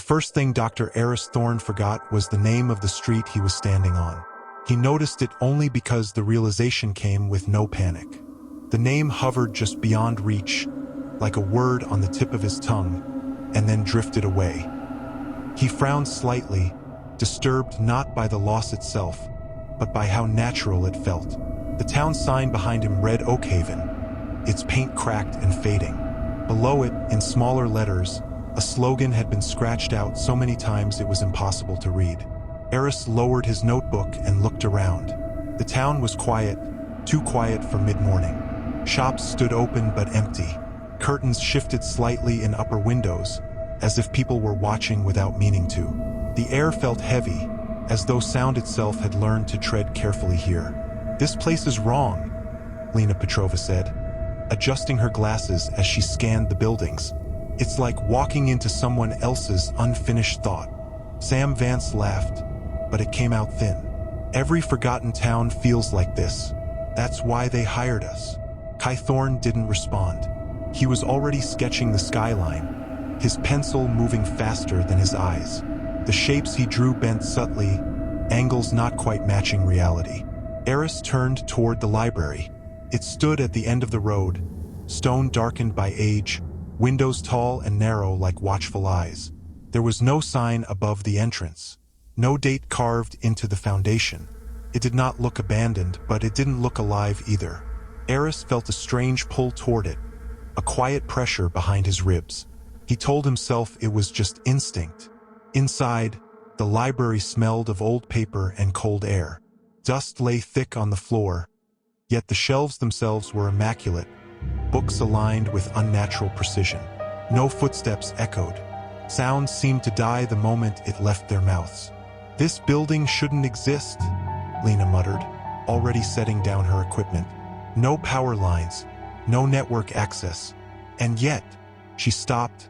first thing Dr. Eris Thorne forgot was the name of the street he was standing on. He noticed it only because the realization came with no panic. The name hovered just beyond reach, like a word on the tip of his tongue, and then drifted away. He frowned slightly, disturbed not by the loss itself, but by how natural it felt. The town sign behind him read Oakhaven, its paint cracked and fading. Below it, in smaller letters, a slogan had been scratched out so many times it was impossible to read. Eris lowered his notebook and looked around. The town was quiet, too quiet for mid-morning. Shops stood open but empty. Curtains shifted slightly in upper windows, as if people were watching without meaning to. The air felt heavy, as though sound itself had learned to tread carefully here. "This place is wrong," Lena Petrova said, adjusting her glasses as she scanned the buildings. "It's like walking into someone else's unfinished thought." Sam Vance laughed, but it came out thin. "Every forgotten town feels like this. That's why they hired us." Kai Thorne didn't respond. He was already sketching the skyline, his pencil moving faster than his eyes. The shapes he drew bent subtly, angles not quite matching reality. Eris turned toward the library. It stood at the end of the road, stone darkened by age, windows tall and narrow like watchful eyes. There was no sign above the entrance, no date carved into the foundation. It did not look abandoned, but it didn't look alive either. Eris felt a strange pull toward it, a quiet pressure behind his ribs. He told himself it was just instinct. Inside, the library smelled of old paper and cold air. Dust lay thick on the floor, yet the shelves themselves were immaculate, books aligned with unnatural precision. No footsteps echoed. Sound seemed to die the moment it left their mouths. "This building shouldn't exist," Lena muttered, already setting down her equipment. "No power lines, no network access." And yet, she stopped,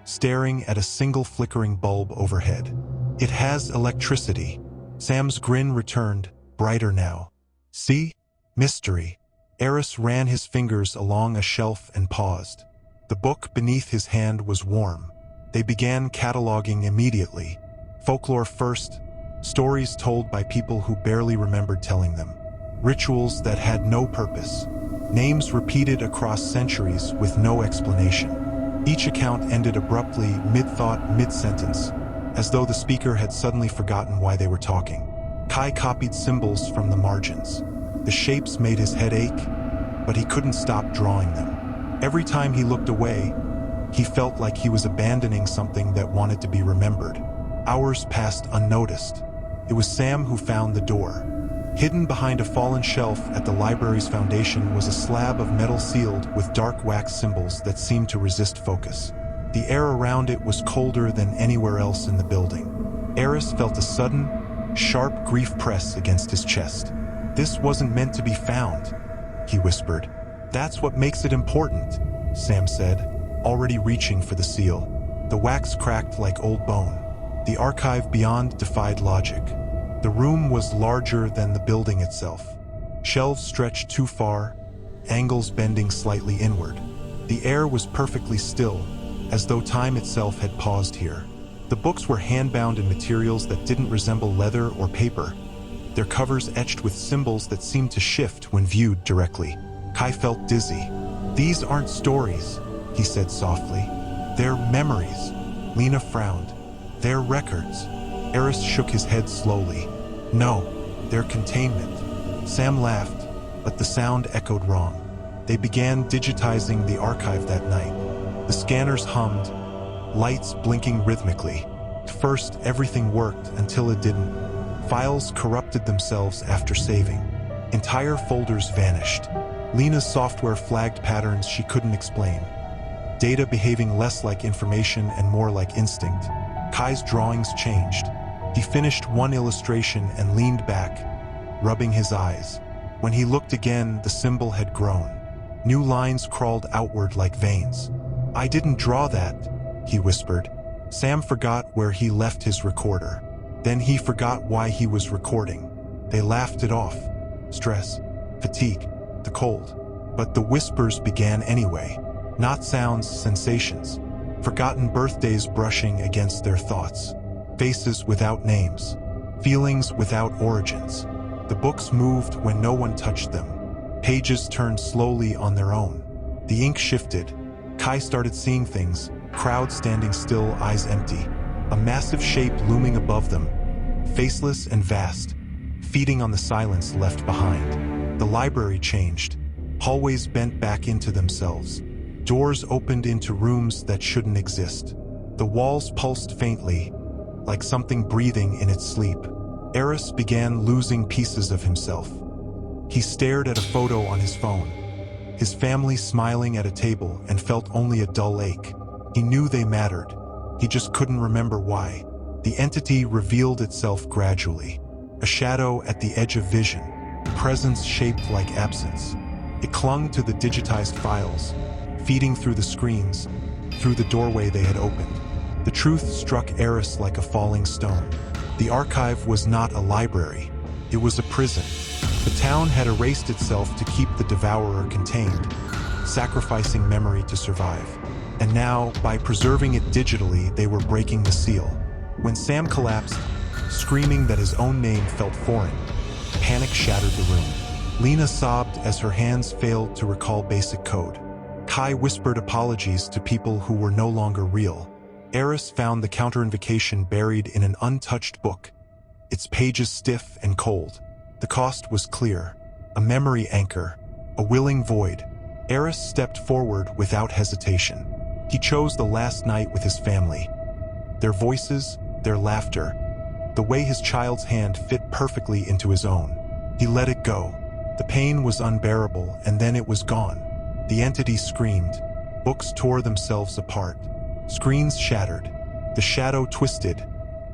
staring at a single flickering bulb overhead. "It has electricity." Sam's grin returned, brighter now. "See? Mystery." Eris ran his fingers along a shelf and paused. The book beneath his hand was warm. They began cataloging immediately. Folklore first, stories told by people who barely remembered telling them. Rituals that had no purpose. Names repeated across centuries with no explanation. Each account ended abruptly, mid-thought, mid-sentence, as though the speaker had suddenly forgotten why they were talking. Kai copied symbols from the margins. The shapes made his head ache, but he couldn't stop drawing them. Every time he looked away, he felt like he was abandoning something that wanted to be remembered. Hours passed unnoticed. It was Sam who found the door. Hidden behind a fallen shelf at the library's foundation was a slab of metal sealed with dark wax symbols that seemed to resist focus. The air around it was colder than anywhere else in the building. Eris felt a sudden, sharp grief press against his chest. "This wasn't meant to be found," he whispered. "That's what makes it important," Sam said, already reaching for the seal. The wax cracked like old bone. The archive beyond defied logic. The room was larger than the building itself. Shelves stretched too far, angles bending slightly inward. The air was perfectly still, as though time itself had paused here. The books were hand-bound in materials that didn't resemble leather or paper, their covers etched with symbols that seemed to shift when viewed directly. Kai felt dizzy. "These aren't stories," he said softly. "They're memories." Lena frowned. "They're records." Eris shook his head slowly. "No, they're containment." Sam laughed, but the sound echoed wrong. They began digitizing the archive that night. The scanners hummed, lights blinking rhythmically. First, everything worked until it didn't. Files corrupted themselves after saving. Entire folders vanished. Lena's software flagged patterns she couldn't explain. Data behaving less like information and more like instinct. Kai's drawings changed. He finished one illustration and leaned back, rubbing his eyes. When he looked again, the symbol had grown. New lines crawled outward like veins. "I didn't draw that," he whispered. Sam forgot where he left his recorder. Then he forgot why he was recording. They laughed it off. Stress, fatigue, the cold. But the whispers began anyway. Not sounds, sensations. forgotten birthdays brushing against their thoughts, faces without names, feelings without origins. The books moved when no one touched them. Pages turned slowly on their own. The ink shifted. Kai started seeing things, crowd standing still, eyes empty. A massive shape looming above them, faceless and vast, feeding on the silence left behind. The library changed. Hallways bent back into themselves. Doors opened into rooms that shouldn't exist. The walls pulsed faintly, like something breathing in its sleep. Eris began losing pieces of himself. He stared at a photo on his phone, his family smiling at a table, and felt only a dull ache. He knew they mattered. He just couldn't remember why. The entity revealed itself gradually. A shadow at the edge of vision, presence shaped like absence. It clung to the digitized files, feeding through the screens, through the doorway they had opened. The truth struck Eris like a falling stone. The archive was not a library. It was a prison. The town had erased itself to keep the devourer contained, sacrificing memory to survive. And now, by preserving it digitally, they were breaking the seal. When Sam collapsed, screaming that his own name felt foreign, panic shattered the room. Lena sobbed as her hands failed to recall basic code. Kai whispered apologies to people who were no longer real. Eris found the counterinvocation buried in an untouched book, its pages stiff and cold. The cost was clear: a memory anchor, a willing void. Eris stepped forward without hesitation. He chose the last night with his family. Their voices, their laughter, the way his child's hand fit perfectly into his own. He let it go. The pain was unbearable, and then it was gone. The entity screamed. Books tore themselves apart. Screens shattered. The shadow twisted,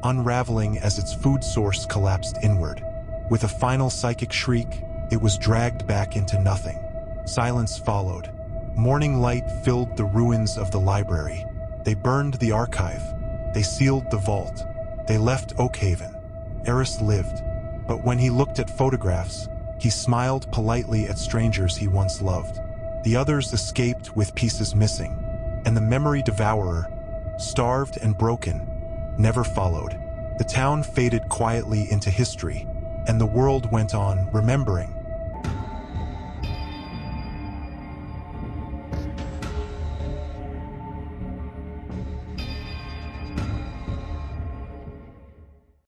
unraveling as its food source collapsed inward. With a final psychic shriek, it was dragged back into nothing. Silence followed. Morning light filled the ruins of the library. They burned the archive. They sealed the vault. They left Oakhaven. Eris lived. But when he looked at photographs, he smiled politely at strangers he once loved. The others escaped with pieces missing, and the memory devourer, starved and broken, never followed. The town faded quietly into history, and the world went on remembering.